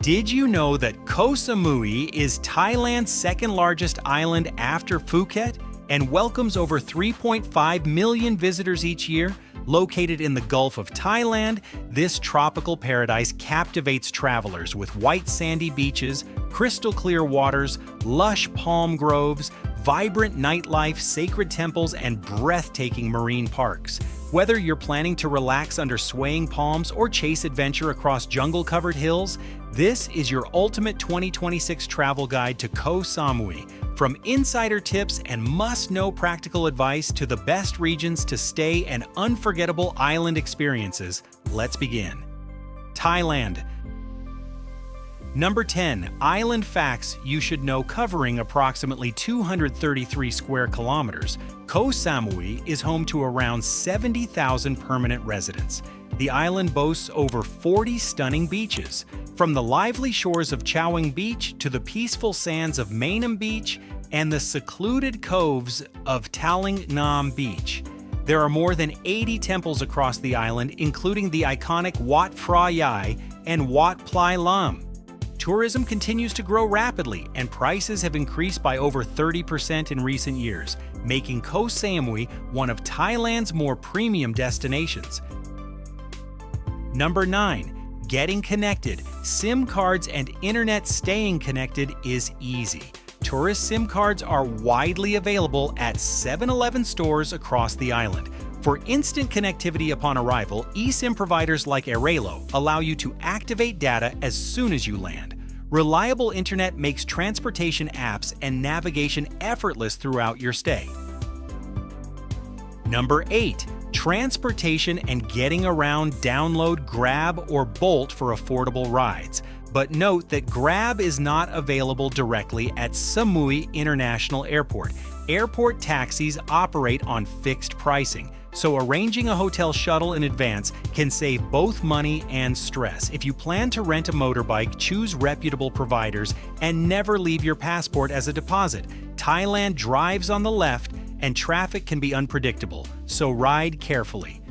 Did you know that Koh Samui is Thailand's second largest island after Phuket and welcomes over 3.5 million visitors each year? Located in the Gulf of Thailand, this tropical paradise captivates travelers with white sandy beaches, crystal clear waters, lush palm groves, vibrant nightlife, sacred temples, and breathtaking marine parks. Whether you're planning to relax under swaying palms or chase adventure across jungle-covered hills, this is your ultimate 2026 travel guide to Koh Samui. From insider tips and must-know practical advice to the best regions to stay and unforgettable island experiences, let's begin. Thailand. Number 10. Island facts you should know. Covering approximately 233 square kilometers, Koh Samui is home to around 70,000 permanent residents. The island boasts over 40 stunning beaches, from the lively shores of Chaweng Beach to the peaceful sands of Mainam Beach and the secluded coves of Taling Nam Beach. There are more than 80 temples across the island, including the iconic Wat Phra Yai and Wat Plai Lam. Tourism continues to grow rapidly, and prices have increased by over 30% in recent years, making Koh Samui one of Thailand's more premium destinations. Number 9. Getting connected. SIM cards and internet. Staying connected is easy. Tourist SIM cards are widely available at 7-Eleven stores across the island. For instant connectivity upon arrival, eSIM providers like Airalo allow you to activate data as soon as you land. Reliable internet makes transportation apps and navigation effortless throughout your stay. Number 8. Transportation and getting around. Download Grab or Bolt for affordable rides. But note that Grab is not available directly at Samui International Airport. Airport taxis operate on fixed pricing, so arranging a hotel shuttle in advance can save both money and stress. If you plan to rent a motorbike, choose reputable providers and never leave your passport as a deposit. Thailand drives on the left and traffic can be unpredictable, so ride carefully.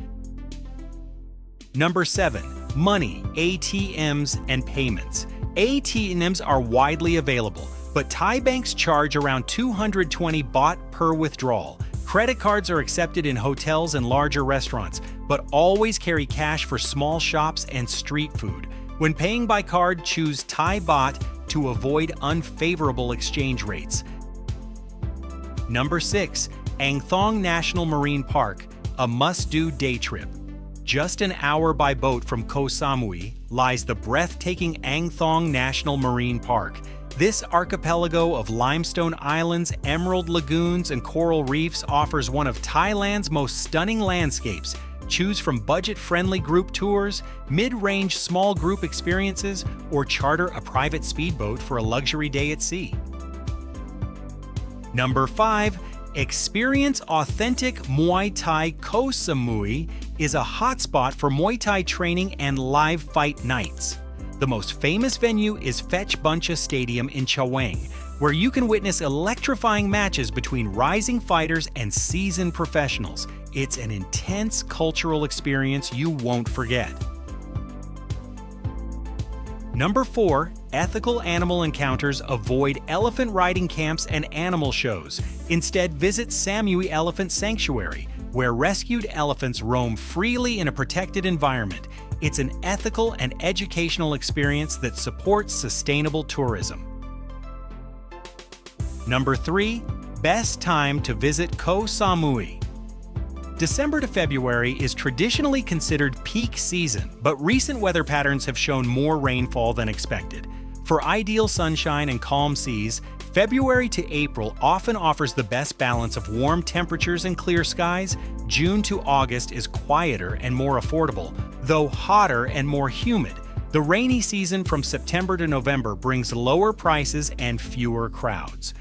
Number 7. Money, ATMs, and payments. ATMs are widely available, but Thai banks charge around 220 baht per withdrawal. Credit cards are accepted in hotels and larger restaurants, but always carry cash for small shops and street food. When paying by card, choose Thai baht to avoid unfavorable exchange rates. Number 6. Ang Thong National Marine Park, a must-do day trip. Just an hour by boat from Koh Samui lies the breathtaking Ang Thong National Marine Park. This archipelago of limestone islands, emerald lagoons, and coral reefs offers one of Thailand's most stunning landscapes. Choose from budget-friendly group tours, mid-range small group experiences, or charter a private speedboat for a luxury day at sea. Number 5. Experience authentic Muay Thai. Koh Samui is a hotspot for Muay Thai training and live fight nights. The most famous venue is Fetch Buncha Stadium in Chaweng, where you can witness electrifying matches between rising fighters and seasoned professionals. It's an intense cultural experience you won't forget. Number 4. Ethical animal encounters. Avoid elephant riding camps and animal shows. Instead, visit Samui Elephant Sanctuary, where rescued elephants roam freely in a protected environment. It's an ethical and educational experience that supports sustainable tourism. Number 3. Best time to visit Koh Samui. December to February is traditionally considered peak season, but recent weather patterns have shown more rainfall than expected. For ideal sunshine and calm seas, February to April often offers the best balance of warm temperatures and clear skies. June to August is quieter and more affordable, though hotter and more humid. The rainy season from September to November brings lower prices and fewer crowds.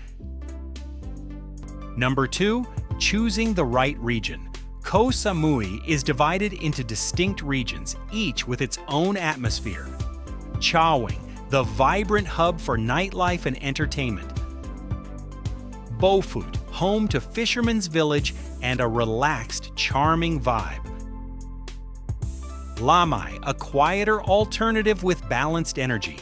Number 2. Choosing the right region. Koh Samui is divided into distinct regions, each with its own atmosphere. Chaweng, the vibrant hub for nightlife and entertainment. Beaufort, home to Fisherman's Village and a relaxed, charming vibe. Lamai, a quieter alternative with balanced energy.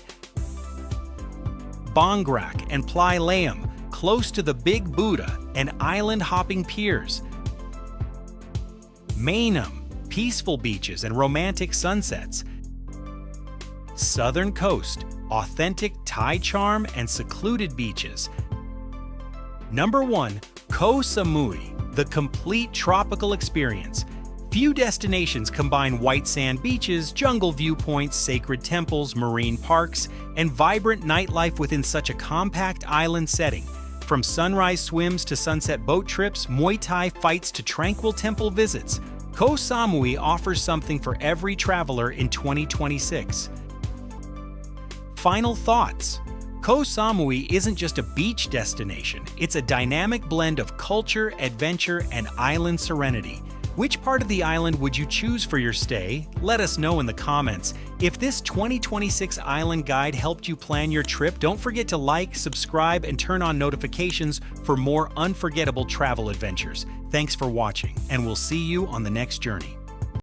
Bangrak and Plai Laem, close to the Big Buddha and island-hopping piers. Mainam, peaceful beaches and romantic sunsets. Southern Coast, authentic Thai charm and secluded beaches. Number 1. Koh Samui, the complete tropical experience. Few destinations combine white sand beaches, jungle viewpoints, sacred temples, marine parks, and vibrant nightlife within such a compact island setting. From sunrise swims to sunset boat trips, Muay Thai fights to tranquil temple visits, Koh Samui offers something for every traveler in 2026. Final thoughts. Koh Samui isn't just a beach destination, it's a dynamic blend of culture, adventure, and island serenity. Which part of the island would you choose for your stay? Let us know in the comments. If this 2026 island guide helped you plan your trip, don't forget to like, subscribe, and turn on notifications for more unforgettable travel adventures. Thanks for watching, and we'll see you on the next journey.